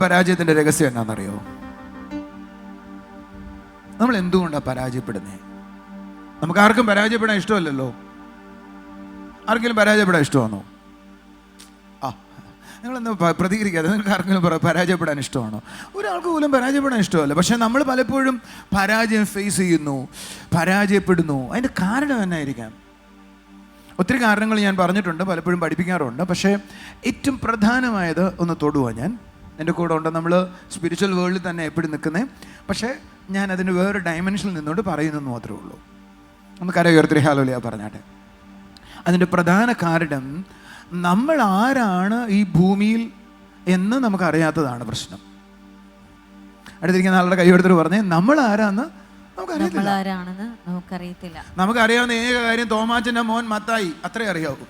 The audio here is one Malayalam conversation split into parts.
പരാജയത്തിൻ്റെ രഹസ്യം എന്നാണെന്നറിയോ? നമ്മൾ എന്തുകൊണ്ടാണ് പരാജയപ്പെടുന്നത്? നമുക്ക് ആർക്കും പരാജയപ്പെടാൻ ഇഷ്ടമല്ലല്ലോ. ആർക്കെങ്കിലും പരാജയപ്പെടാൻ ഇഷ്ടമാണോ? നിങ്ങളെന്താ പ്രതികരിക്കാതെ? നിങ്ങൾക്ക് ആർക്കെങ്കിലും പരാജയപ്പെടാൻ ഇഷ്ടമാണോ? ഒരാൾക്ക് പോലും പരാജയപ്പെടാൻ ഇഷ്ടമല്ല. പക്ഷേ നമ്മൾ പലപ്പോഴും പരാജയം ഫേസ് ചെയ്യുന്നു, പരാജയപ്പെടുന്നു. അതിൻ്റെ കാരണം എന്നായിരിക്കാം? ഒത്തിരി കാരണങ്ങൾ ഞാൻ പറഞ്ഞിട്ടുണ്ട്, പലപ്പോഴും പഠിപ്പിക്കാറുണ്ട്. പക്ഷേ ഏറ്റവും പ്രധാനമായത് ഒന്ന് തൊടുക. ഞാൻ എൻ്റെ കൂടെ ഉണ്ട്. നമ്മൾ സ്പിരിച്വൽ വേൾഡിൽ തന്നെ എപ്പോഴും നിൽക്കുന്നത്. പക്ഷേ ഞാൻ അതിന് വേറെ ഡയമെൻഷനിൽ നിന്നുകൊണ്ട് പറയുന്നെന്ന് മാത്രമേ ഉള്ളൂ. ഒന്ന് കര ഉയർത്തി ഹല്ലേലൂയ പറഞ്ഞാട്ടെ. അതിൻ്റെ പ്രധാന കാരണം നമ്മൾ ആരാണ് ഈ ഭൂമിയിൽ എന്ന് നമുക്കറിയാത്തതാണ് പ്രശ്നം. അടുത്തിരിക്കുന്ന ആളുടെ കൈയെടുത്തിട്ട് പറഞ്ഞേ, നമ്മൾ ആരാന്ന് നമുക്കറിയത്തില്ല. നമുക്കറിയാവുന്ന ഏക കാര്യം തോമാച്ചൻ്റെ മോൻ മത്തായി, അത്രേ അറിയാവൂ.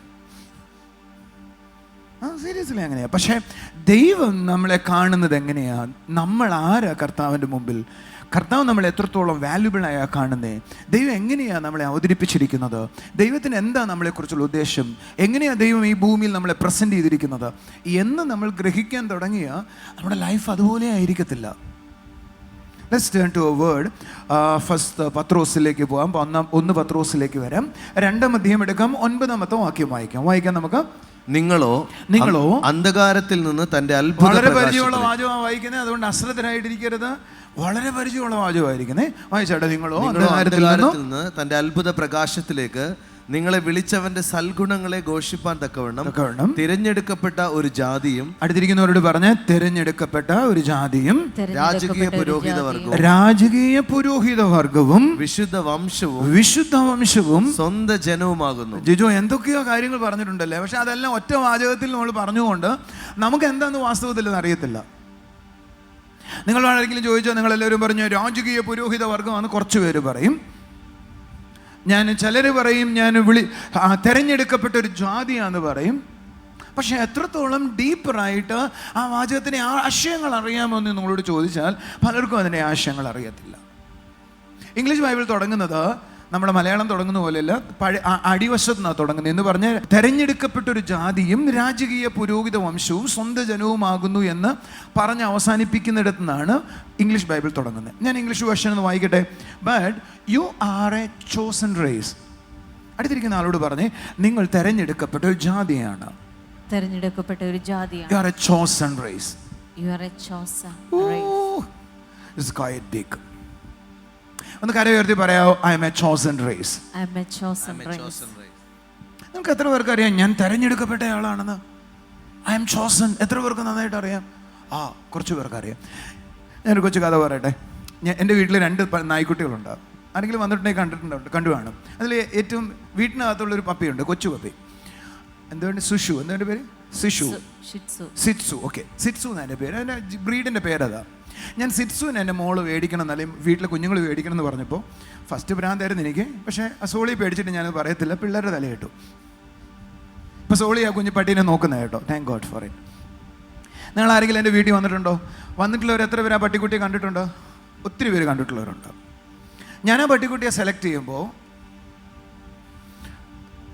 സീരിയസ്ലി അങ്ങനെയാ. പക്ഷെ ദൈവം നമ്മളെ കാണുന്നത് എങ്ങനെയാ? നമ്മൾ ആരാ കർത്താവിൻ്റെ മുമ്പിൽ? കർത്താവ് നമ്മളെ എത്രത്തോളം വാല്യുബിളായാ കാണുന്നേ? ദൈവം എങ്ങനെയാണ് നമ്മളെ അവതരിപ്പിച്ചിരിക്കുന്നത്? ദൈവത്തിന് എന്താ നമ്മളെക്കുറിച്ചുള്ള ഉദ്ദേശം? എങ്ങനെയാണ് ദൈവം ഈ ഭൂമിയിൽ നമ്മളെ പ്രസൻറ്റ് ചെയ്തിരിക്കുന്നത് എന്ന് നമ്മൾ ഗ്രഹിക്കാൻ തുടങ്ങിയ നമ്മുടെ ലൈഫ് അതുപോലെ ആയിരിക്കത്തില്ല. Let's turn to a word. First പത്രോസിലേക്ക് പോകാം. 1 പത്രോസിലേക്ക് വരാം. 2-ാം അധ്യായം എടുക്കാം. 9-ാമത്തെ വാക്യം വായിക്കാം നമുക്ക്. നിങ്ങളോ അന്ധകാരത്തിൽ നിന്ന് തന്റെ അത്ഭുത. വളരെ പരിചയമുള്ള വാചകമാണ് വായിക്കുന്നത്, അതുകൊണ്ട് അശ്രദ്ധരായിട്ടിരിക്കരുത്. വളരെ പരിചയമുള്ള വാചകമായിരിക്കുന്നേ. വായിച്ചാട്ടെ. നിങ്ങളോ അന്ധകാരത്തിൽ നിന്ന് തന്റെ അത്ഭുത പ്രകാശത്തിലേക്ക് നിങ്ങളെ വിളിച്ചവന്റെ സൽഗുണങ്ങളെ ഘോഷിപ്പാൻ തക്കവണ്ണം തിരഞ്ഞെടുക്കപ്പെട്ട ഒരു ജാതിയും. അടുത്തിരിക്കുന്നവരോട് പറഞ്ഞ, തിരഞ്ഞെടുക്കപ്പെട്ട ഒരു ജാതിയും രാജകീയ പുരോഹിത വർഗവും വിശുദ്ധ വംശവും സ്വന്തം ജനവുമാകുന്നു. ജിജോ എന്തൊക്കെയോ കാര്യങ്ങൾ പറഞ്ഞിട്ടുണ്ടല്ലേ? പക്ഷെ അതെല്ലാം ഒറ്റ വാചകത്തിൽ നമ്മൾ പറഞ്ഞുകൊണ്ട് നമുക്ക് എന്താണെന്ന് വാസ്തവത്തിൽ അറിയത്തില്ല. നിങ്ങൾ ആരെങ്കിലും ചോദിച്ചാൽ നിങ്ങളെല്ലാവരും പറഞ്ഞു രാജകീയ പുരോഹിത വർഗമാണെന്ന് കുറച്ച് പേര് പറയും. ചിലർ പറയും ഞാൻ തിരഞ്ഞെടുക്കപ്പെട്ട ഒരു ജാതിയാന്ന് പറയും. പക്ഷെ എത്രത്തോളം ഡീപ്പറായിട്ട് ആ വാചകത്തിൻ്റെ ആശയങ്ങൾ അറിയാമോ എന്ന് നിങ്ങളോട് ചോദിച്ചാൽ പലർക്കും അതിൻ്റെ ആശയങ്ങൾ അറിയത്തില്ല. ഇംഗ്ലീഷ് ബൈബിൾ തുടങ്ങുന്നത് നമ്മുടെ മലയാളം തുടങ്ങുന്ന പോലെയല്ല, അടിവശത്ത് നിന്നാണ് തുടങ്ങുന്നത്. എന്ന് പറഞ്ഞ് തിരഞ്ഞെടുക്കപ്പെട്ടൊരു ജാതിയും രാജകീയ പുരോഹിത വംശവും സ്വന്തം ജനവുമാകുന്നു എന്ന് പറഞ്ഞ് അവസാനിപ്പിക്കുന്നിടത്തു നിന്നാണ് ഇംഗ്ലീഷ് ബൈബിൾ തുടങ്ങുന്നത്. ഞാൻ ഇംഗ്ലീഷ് വേർഷൻ ഒന്ന് വായിക്കട്ടെ. But you are a chosen race. അടുത്തിരിക്കുന്ന ആളോട് പറഞ്ഞേ, നിങ്ങൾ തിരഞ്ഞെടുക്കപ്പെട്ട ഒരു ജാതിയാണ്. You are a chosen race. It's quite big. ഒന്ന് കര ഉയർത്തി പറയാമോ? I am a chosen race. നമുക്ക് എത്ര പേർക്ക് അറിയാം ഞാൻ തിരഞ്ഞെടുക്കപ്പെട്ട ആളാണെന്ന്? I am chosen. എത്ര പേർക്ക് നന്നായിട്ട് അറിയാം? കുറച്ച് പേർക്ക് അറിയാം. ഞാനൊരു കൊച്ചു കഥ പറയട്ടെ. എൻ്റെ വീട്ടിൽ 2 നായ്ക്കുട്ടികളുണ്ട്. ആരെങ്കിലും വന്നിട്ടുണ്ടെങ്കിൽ കണ്ടു കാണും. അതിൽ ഏറ്റവും വീട്ടിനകത്തുള്ളൊരു പപ്പിയുണ്ട്, കൊച്ചു പപ്പി. എന്തുകൊണ്ട്? സുഷു. എന്തുകൊണ്ട് പേര്? സിറ്റ്സു. ഓക്കെ, സിറ്റ്സു എന്നാണ് എൻ്റെ പേര്. അതിൻ്റെ ബ്രീഡിൻ്റെ പേരതാ. ഞാൻ സിറ്റ്സുവിന് എൻ്റെ മോള് മേടിക്കണം, അല്ലെങ്കിൽ വീട്ടിലെ കുഞ്ഞുങ്ങൾ മേടിക്കണം എന്ന് പറഞ്ഞപ്പോൾ ഫസ്റ്റ് ഭ്രാന്തായിരുന്നു എനിക്ക്. പക്ഷേ ആ സോളി പേടിച്ചിട്ട് ഞാനത് പറയത്തില്ല, പിള്ളേരുടെ തല കേട്ടു. ഇപ്പോൾ സോളി ആ കുഞ്ഞു പട്ടീനെ നോക്കുന്നത് കേട്ടോ. Thank God for it. നിങ്ങൾ ആരെങ്കിലും എൻ്റെ വീട്ടിൽ വന്നിട്ടുണ്ടോ? വന്നിട്ടുള്ളവർ എത്ര പേര് ആ പട്ടിക്കുട്ടിയെ കണ്ടിട്ടുണ്ടോ? ഒത്തിരി പേര് കണ്ടിട്ടുള്ളവരുണ്ട്. ഞാൻ ആ പട്ടിക്കുട്ടിയെ സെലക്ട് ചെയ്യുമ്പോൾ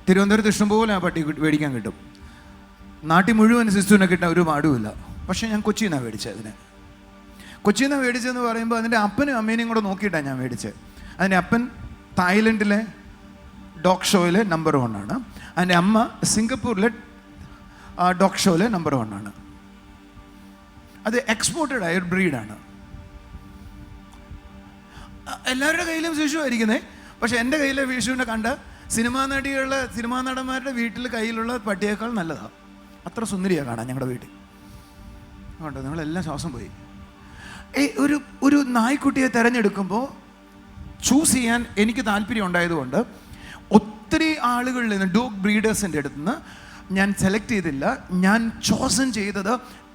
തിരുവനന്തപുരത്ത് ഇഷ്ടംപോലെ ആ പട്ടി മേടിക്കാൻ കിട്ടും. നാട്ടിൽ മുഴുവൻ സിസ്റ്റുവിനെ കിട്ടാൻ ഒരു പാടുമില്ല. പക്ഷേ ഞാൻ കൊച്ചിയിൽ നിന്നാണ് മേടിച്ചത്. കൊച്ചിയിൽ നിന്ന് മേടിച്ചതെന്ന് പറയുമ്പോൾ അതിൻ്റെ അപ്പനും അമ്മേനെയും കൂടെ നോക്കിയിട്ടാണ് ഞാൻ മേടിച്ചത്. അതിൻ്റെ അപ്പൻ തായ്ലൻഡിലെ ഡോഗ് ഷോയിലെ നമ്പർ 1 ആണ്. അതിൻ്റെ അമ്മ സിംഗപ്പൂരിലെ ഡോഗ് ഷോയിലെ നമ്പർ 1 ആണ്. അത് എക്സ്പോർട്ടഡ് ആയ ഒരു ബ്രീഡാണ്. എല്ലാവരുടെ കയ്യിലും ശിശു ആയിരിക്കുന്നത്. പക്ഷെ എൻ്റെ കയ്യിലെ വിഷുവിനെ കണ്ട സിനിമാ നടന്മാരുടെ വീട്ടിൽ കയ്യിലുള്ള പട്ടിയേക്കാൾ നല്ലതാണ്. അത്ര സുന്ദരിയാണ് കാണാൻ ഞങ്ങളുടെ വീട്ടിൽ. അതുകൊണ്ട് നിങ്ങളെല്ലാം ശ്വാസം പോയി. ഒരു നായ്ക്കുട്ടിയെ തിരഞ്ഞെടുക്കുമ്പോൾ ചൂസ് ചെയ്യാൻ എനിക്ക് താല്പര്യം ഉണ്ടായതുകൊണ്ട് ഒത്തിരി ആളുകളിൽ നിന്ന്, ഡോഗ് ബ്രീഡേഴ്സിൻ്റെ അടുത്ത് നിന്ന് ഞാൻ സെലക്ട് ചെയ്തില്ല. ഞാൻ ചോസൻ ചെയ്തത്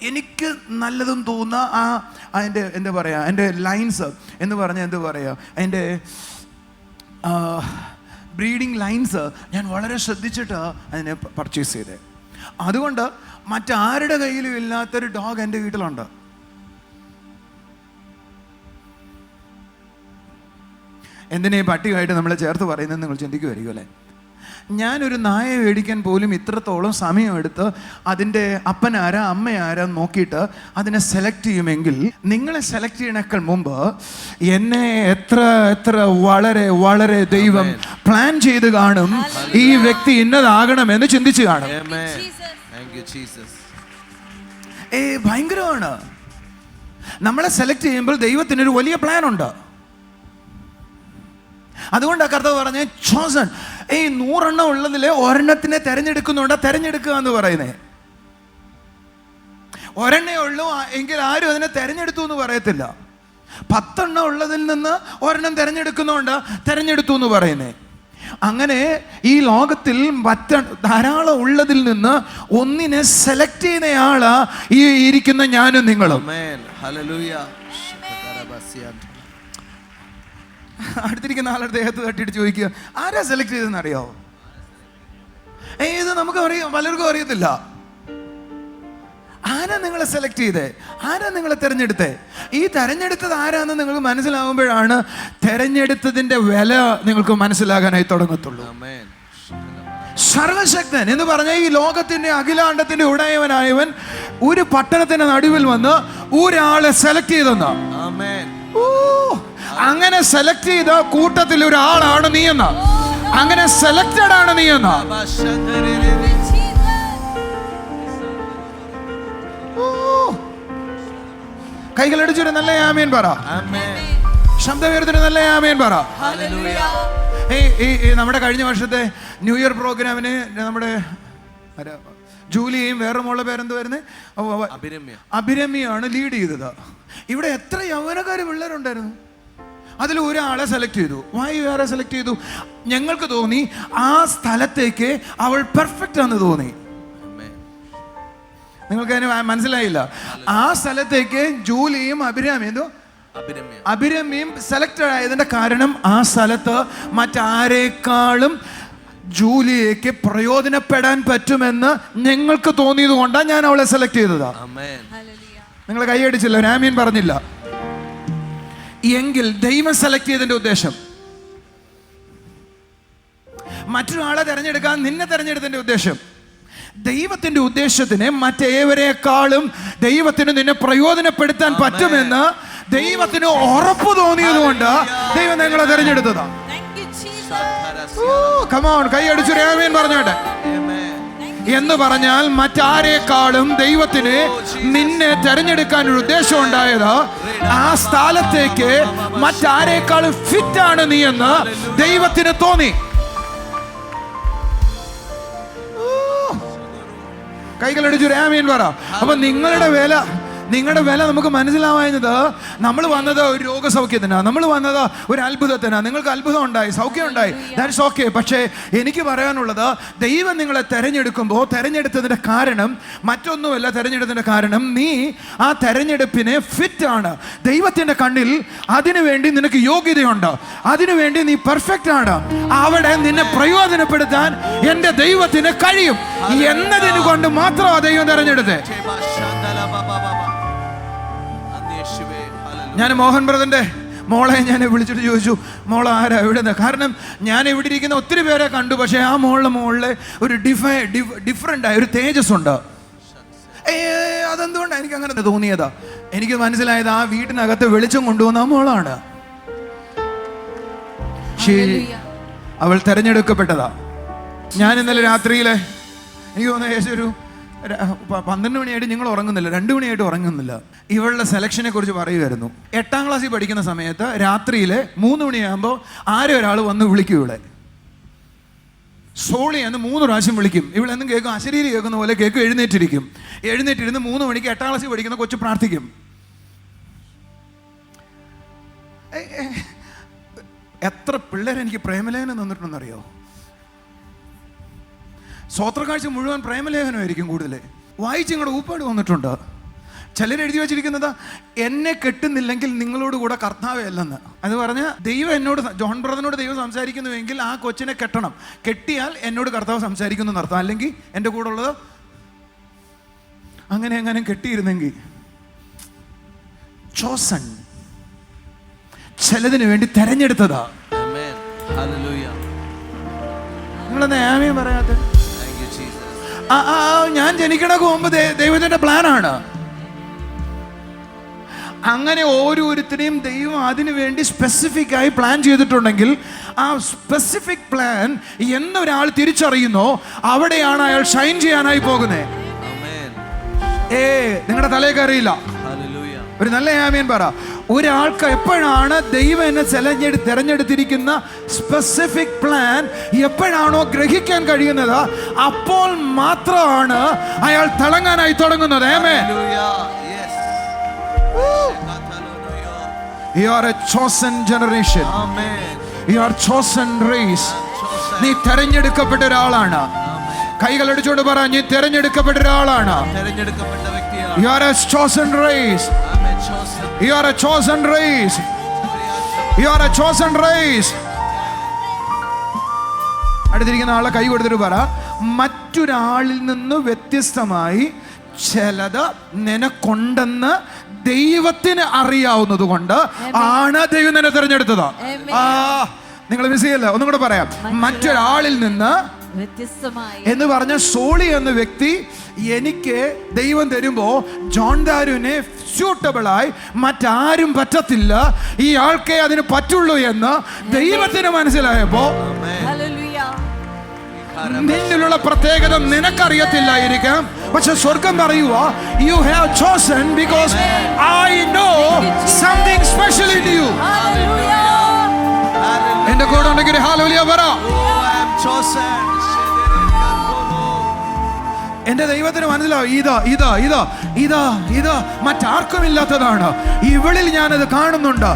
എനിക്ക് നല്ലതും തോന്നുന്ന അതിൻ്റെ എന്താ പറയുക, അതിൻ്റെ ലൈൻസ് എന്ന് പറഞ്ഞാൽ എന്താ പറയുക, അതിൻ്റെ ബ്രീഡിങ് ലൈൻസ് ഞാൻ വളരെ ശ്രദ്ധിച്ചിട്ട് അതിനെ പർച്ചേസ് ചെയ്തത്. അതുകൊണ്ട് മറ്റാരുടെ കയ്യിലും ഇല്ലാത്തൊരു ഡോഗ് എൻ്റെ വീട്ടിലുണ്ട്. എന്തിനാ ഈ പട്ടിയുമായിട്ട് നമ്മളെ ചേർത്ത് പറയുന്നത് നിങ്ങൾ ചിന്തിക്കുമായിരിക്കും അല്ലേ? ഞാനൊരു നായ മേടിക്കാൻ പോലും ഇത്രത്തോളം സമയമെടുത്ത് അതിൻ്റെ അപ്പനാരാ അമ്മയാരാ നോക്കിയിട്ട് അതിനെ സെലക്ട് ചെയ്യുമെങ്കിൽ നിങ്ങളെ സെലക്ട് ചെയ്യണേക്കാൾ മുമ്പ് എന്നെ എത്ര എത്ര വളരെ വളരെ ദൈവം പ്ലാൻ ചെയ്ത് കാണും. ഈ വ്യക്തി ഇന്നതാകണമെന്ന് ചിന്തിച്ച് കാണും. ഭയങ്കരമാണ്. നമ്മളെ സെലക്ട് ചെയ്യുമ്പോൾ ദൈവത്തിനൊരു വലിയ പ്ലാൻ ഉണ്ട്. അതുകൊണ്ടാണ് കർത്താവ് പറഞ്ഞ ചോസൺ. 100 ഉള്ളതിൽ ഒരെണ്ണത്തിനെ തെരഞ്ഞെടുക്കുക എന്ന് പറയുന്നേ. ഒരെണ്ണേ ഉള്ളൂ എങ്കിൽ ആരും അതിനെ തെരഞ്ഞെടുത്തു എന്ന് പറയത്തില്ല. 10 ഉള്ളതിൽ നിന്ന് ഒരെണ്ണം തെരഞ്ഞെടുത്തു എന്ന് പറയുന്നേ. അങ്ങനെ ഈ ലോകത്തിൽ ധാരാളം ഉള്ളതിൽ നിന്ന് ഒന്നിനെ സെലക്ട് ചെയ്യുന്നയാളാ ഈ ഇരിക്കുന്ന ഞാനും നിങ്ങളും. അടുത്തിരിക്കുന്ന ആളുടെ ദേഹത്ത് തട്ടിയിട്ട് ചോദിക്കുക, ആരാ സെലക്ട് ചെയ്തെന്ന് അറിയോ? ഇത് നമുക്ക് പലർക്കും അറിയത്തില്ല. ആരാ നിങ്ങളെ സെലക്ട് ചെയ്തേ? ആരാ നിങ്ങളെ തെരഞ്ഞെടുത്തേ? ഈ തെരഞ്ഞെടുത്തത് ആരാന്ന് നിങ്ങൾക്ക് മനസ്സിലാവുമ്പോഴാണ് തെരഞ്ഞെടുത്തതിന്റെ വില നിങ്ങൾക്ക് മനസ്സിലാകാനായി തുടങ്ങത്തുള്ളൂ. സർവശക്തൻ എന്ന് പറഞ്ഞ ഈ ലോകത്തിന്റെ അഖിലാണ്ടത്തിന്റെ ഉടയവനായവൻ ഒരു പട്ടണത്തിന്റെ നടുവിൽ വന്ന് ഒരാളെ സെലക്ട് ചെയ്തെന്ന്. അങ്ങനെ സെലക്ട് ചെയ്ത കൂട്ടത്തിൽ ഒരാളാണ് നീ എന്ന്. അങ്ങനെ സെലക്റ്റഡ് ആണ് നീ എന്ന്. കൈകളടിച്ചൊരു നല്ല ആമേൻ പറ. ശബ്ദമുയർത്തിട്ട് നല്ല ആമേൻ പറ. നമ്മുടെ കഴിഞ്ഞ വർഷത്തെ ന്യൂ ഇയർ പ്രോഗ്രാമിന് നമ്മുടെ ജൂലിയും വേറെ മോളുടെ പേരെന്തുവായിരുന്നു? അഭിരമ്യാണ് ലീഡ് ചെയ്തത്. ഇവിടെ എത്ര യൗവനക്കാര് പിള്ളേരുണ്ടായിരുന്നു. അതിൽ ഒരാളെ സെലക്ട് ചെയ്തു. ആരെ സെലക്ട് ചെയ്തു? ഞങ്ങൾക്ക് തോന്നി ആ സ്ഥലത്തേക്ക് അവൾ പെർഫെക്റ്റ് ആണെന്ന് തോന്നി. നിങ്ങൾക്ക് അതിന് മനസ്സിലായില്ല. ആ സ്ഥലത്തേക്ക് ജൂലിയും അഭിരമ്യയും സെലക്റ്റഡ് ആയതിന്റെ കാരണം ആ സ്ഥലത്ത് മറ്റാരേക്കാളും ജൂലിയയ്ക്ക് പ്രയോജനപ്പെടാൻ പറ്റുമെന്ന് ഞങ്ങൾക്ക് തോന്നിയത് കൊണ്ടാണ് ഞാൻ അവളെ സെലക്ട് ചെയ്തതാ. നിങ്ങൾ കൈയടിച്ചില്ല, രാമീൻ പറഞ്ഞില്ല. എങ്കിൽ ദൈവം സെലക്ട് ചെയ്തതിന്റെ ഉദ്ദേശം മറ്റൊരാളെ തെരഞ്ഞെടുക്കാൻ നിന്നെ തെരഞ്ഞെടുത്തതിന്റെ ഉദ്ദേശം, ദൈവത്തിന്റെ ഉദ്ദേശത്തിന് മറ്റേവരെക്കാളും ദൈവത്തിന് നിന്നെ പ്രയോജനപ്പെടുത്താൻ പറ്റുമെന്ന് ദൈവത്തിന് ഉറപ്പ് തോന്നിയത് കൊണ്ട് ദൈവം നിങ്ങളെ തെരഞ്ഞെടുത്തതാ. കൈയടിച്ചു രാമീൻ പറഞ്ഞോട്ടെ. എന്ന് പറഞ്ഞാൽ മറ്റാരേക്കാളും ദൈവത്തിന് നിന്നെ തെരഞ്ഞെടുക്കാൻ ഒരു ഉദ്ദേശം ഉണ്ടായത് ആ സ്ഥലത്തേക്ക് മറ്റാരേക്കാളും ഫിറ്റ് ആണ് നീ എന്ന് ദൈവത്തിന് തോന്നി. കൈകളടിച്ചു ആമേൻ പറ. അപ്പൊ നിങ്ങളുടെ വില നമുക്ക് മനസ്സിലാവുന്നത്, നമ്മൾ വന്നത് ഒരു രോഗസൗഖ്യത്തിനാണ്, നമ്മൾ വന്നത് ഒരു അത്ഭുതത്തിനാണ്. നിങ്ങൾക്ക് അത്ഭുതം ഉണ്ടായി, സൗഖ്യം ഉണ്ടായി, ദാറ്റ്സ് ഓക്കെ. പക്ഷേ എനിക്ക് പറയാനുള്ളത്, ദൈവം നിങ്ങളെ തെരഞ്ഞെടുക്കുമ്പോൾ തെരഞ്ഞെടുത്തതിൻ്റെ കാരണം മറ്റൊന്നുമല്ല. തെരഞ്ഞെടുത്തതിൻ്റെ കാരണം നീ ആ തെരഞ്ഞെടുപ്പിന് ഫിറ്റ് ആണ്. ദൈവത്തിൻ്റെ കണ്ണിൽ അതിനുവേണ്ടി നിനക്ക് യോഗ്യതയുണ്ട്, അതിനുവേണ്ടി നീ പെർഫെക്റ്റ് ആണ്. അവിടെ നിന്നെ പ്രയോജനപ്പെടുത്താൻ എൻ്റെ ദൈവത്തിന് കഴിയും എന്നതിന് കൊണ്ട് മാത്രമാണ് ദൈവം തെരഞ്ഞെടുത്തത്. ഞാൻ മോഹൻ ബ്രദറിന്റെ മോളെ ഞാൻ വിളിച്ചിട്ട് ചോദിച്ചു, മോളെ ആരാ എവിടെ? കാരണം ഞാൻ ഇവിടെ ഇരിക്കുന്ന ഒത്തിരി പേരെ കണ്ടു, പക്ഷെ ആ മോളിലെ ഒരു ഡിഫറെൻ്റ് ആയ ഒരു തേജസ് ഉണ്ട്. അതെന്തുകൊണ്ടാണ് എനിക്ക് അങ്ങനെ തോന്നിയതാ? എനിക്ക് മനസ്സിലായത് ആ വീട്ടിനകത്ത് വെളിച്ചം കൊണ്ടുവന്ന ആ മോളാണ്. അവൾ തെരഞ്ഞെടുക്കപ്പെട്ടതാ. ഞാൻ ഇന്നലെ രാത്രിയിലെ എനിക്ക് തോന്നുന്നു ഏകദേശം ഒരു 12 മണിയായിട്ട് നിങ്ങൾ ഉറങ്ങുന്നില്ല, 2 മണിയായിട്ട് ഉറങ്ങുന്നില്ല. ഇവളുടെ സെലക്ഷനെ കുറിച്ച് പറയുമായിരുന്നു. 8ാം ക്ലാസ്സിൽ പഠിക്കുന്ന സമയത്ത് രാത്രിയിലെ 3 മണിയാകുമ്പോൾ ആരും ഒരാൾ വന്ന് വിളിക്കും. ഇവിടെ സോളി എന്ന് 3 പ്രാവശ്യം വിളിക്കും. ഇവളെന്നും കേൾക്കും, അശരീരി കേൾക്കുന്ന പോലെ കേൾക്കും. എഴുന്നേറ്റിരുന്ന് 3 മണിക്ക് 8ാം ക്ലാസ്സിൽ പഠിക്കുന്ന കൊച്ചു പ്രാർത്ഥിക്കും. എത്ര പിള്ളേരെ എനിക്ക് പ്രേമലേഖനം തന്നിട്ടുണ്ടെന്നറിയോ? സ്വോത്രക്കാഴ്ച മുഴുവൻ പ്രേമലേഖനമായിരിക്കും കൂടുതൽ. വായിച്ച് നിങ്ങളുടെ ഊപ്പാട് വന്നിട്ടുണ്ട്. ചിലർ എഴുതി വെച്ചിരിക്കുന്നത്, എന്നെ കെട്ടുന്നില്ലെങ്കിൽ നിങ്ങളോട് കൂടെ കർത്താവേ അല്ലെന്ന്. അത് പറഞ്ഞാൽ ദൈവം എന്നോട്, ജോൺ ബ്രദറിനോട് ദൈവം സംസാരിക്കുന്നുവെങ്കിൽ ആ കൊച്ചിനെ കെട്ടണം. കെട്ടിയാൽ എന്നോട് കർത്താവ് സംസാരിക്കുന്നു എന്നർത്ഥം. അല്ലെങ്കിൽ എൻ്റെ കൂടെ ഉള്ളത് അങ്ങനെ കെട്ടിയിരുന്നെങ്കിൽ. ചോസൺ, ചിലതിന് വേണ്ടി തെരഞ്ഞെടുത്തതാ. നിങ്ങൾ നിങ്ങളെന്താ ആമേൻ പറയാത്ത? Thank you, Jesus. ഞാൻ ജനിക്കണക്ക് മുമ്പ് ദൈവത്തിന്റെ പ്ലാനാണ്. അങ്ങനെ ഓരോരുത്തരെയും ദൈവം അതിനു വേണ്ടി സ്പെസിഫിക് ആയി പ്ലാൻ ചെയ്തിട്ടുണ്ടെങ്കിൽ ആ സ്പെസിഫിക് പ്ലാൻ എന്നൊരാൾ തിരിച്ചറിയുന്നോ അവിടെയാണ് അയാൾ ഷൈൻ ചെയ്യാനായി പോകുന്നത്. നിങ്ങളുടെ തലയൊക്കെ അറിയില്ല. ഒരു നല്ല ആമേൻ പറ. ഒരാൾക്ക് എപ്പോഴാണ് ദൈവം എന്നെ തെരഞ്ഞെടുത്തിരിക്കുന്ന സ്പെസിഫിക് പ്ലാൻ എപ്പോഴാണോ ഗ്രഹിക്കാൻ കഴിയുന്നത്, അപ്പോൾ മാത്രമാണ് അയാൾ തിളങ്ങാനായി തുടങ്ങുന്നത്. ആമേൻ. You are a chosen generation. Amen. You are chosen race. നീ തെരഞ്ഞെടുക്കപ്പെട്ട ഒരാളാണ്. കൈകൾ അടിച്ചോണ്ട് പറ, നീ തെരഞ്ഞെടുക്കപ്പെട്ട ഒരാളാണ്. You are a chosen race. You are a chosen race. You are a chosen race. അടുത്തിരിക്കുന്ന ആളെ കൈ കൊടുത്തിട്ട് പറ, മറ്റൊരാളിൽ നിന്ന് വ്യത്യസ്തമായി ചിലത് നിനക്കൊണ്ടെന്ന് ദൈവത്തിന് അറിയാവുന്നത് കൊണ്ട് ആണ് ദൈവം നിന്നെ തിരഞ്ഞെടുത്തത്. നിങ്ങൾ മിസ് ചെയ്യല്ല, ഒന്നും കൂടെ പറയാം. മറ്റൊരാളിൽ നിന്ന് എന്ന് പറഞ്ഞ സോളി എന്ന വ്യക്തി എനിക്ക് ദൈവം തരുമ്പോ ജോൺ ദാരുവിനെ സ്യൂട്ടബിളായി മറ്റാരും പറ്റത്തില്ല, ഈ ആൾക്കേ അതിന് പറ്റുള്ളൂ എന്ന് ദൈവത്തിന് മനസ്സിലായപ്പോ നിന്നിലുള്ള പ്രത്യേകത നിനക്കറിയത്തില്ലായിരിക്കാം, പക്ഷെ സ്വർഗം പറയുക, you have chosen because I know something special in you. എന്റെ കൂടെ ഉണ്ടെങ്കിൽ ഹല്ലേലൂയ പറ. എന്റെ ദൈവത്തിന് മനസ്സിലാവും, ഇത് മറ്റാർക്കും ഇല്ലാത്തതാണ്, ഇവളിൽ ഞാനത് കാണുന്നുണ്ട്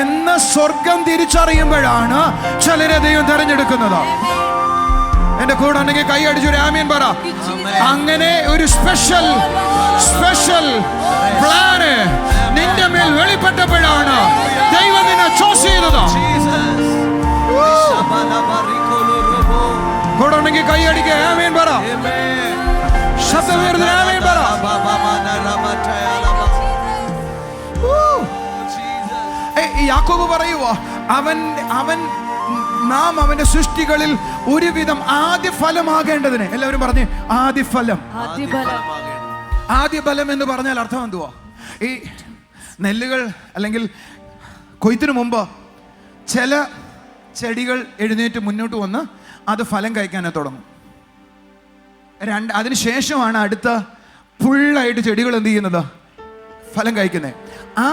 എന്ന് സ്വർഗം തിരിച്ചറിയുമ്പോഴാണ് ചിലരെ ദൈവം തെരഞ്ഞെടുക്കുന്നത്. എന്റെ കൂടെ ഉണ്ടെങ്കിൽ കൈ അടിച്ചൊരു ആമേൻ പറ. അങ്ങനെ ഒരു സ്പെഷ്യൽ പ്ലാന് നിന്റെ മേൽ വെളിപ്പെട്ടപ്പോഴാണ് ദൈവം നിന്നെ ചോസ് ചെയ്തത്. കൂടെ ഉണ്ടെങ്കിൽ കൈ അടിക്കുക, ആമേൻ പറ. ശബ്ദം ആമേൻ പറ. യാക്കോബ് പറയുവോ, നാം അവന്റെ സൃഷ്ടികളിൽ ഒരുവിധം ആദ്യ ഫലമാകേണ്ടതിന്. എല്ലാവരും പറഞ്ഞേ, ആദ്യ ഫലം. ആദ്യ ഫലം എന്ന് പറഞ്ഞാൽ അർത്ഥം എന്തുവാ? ഈ നെല്ലുകൾ അല്ലെങ്കിൽ കൊയ്ത്തിനു മുമ്പ് ചില ചെടികൾ എഴുന്നേറ്റ് മുന്നോട്ട് വന്ന് അത് ഫലം കഴിക്കാനായി തുടങ്ങും. അതിനുശേഷമാണ് അടുത്ത ഫുള്ളായിട്ട് ചെടികൾ എന്ത് ചെയ്യുന്നത്? ഫലം കഴിക്കുന്നത്. ആ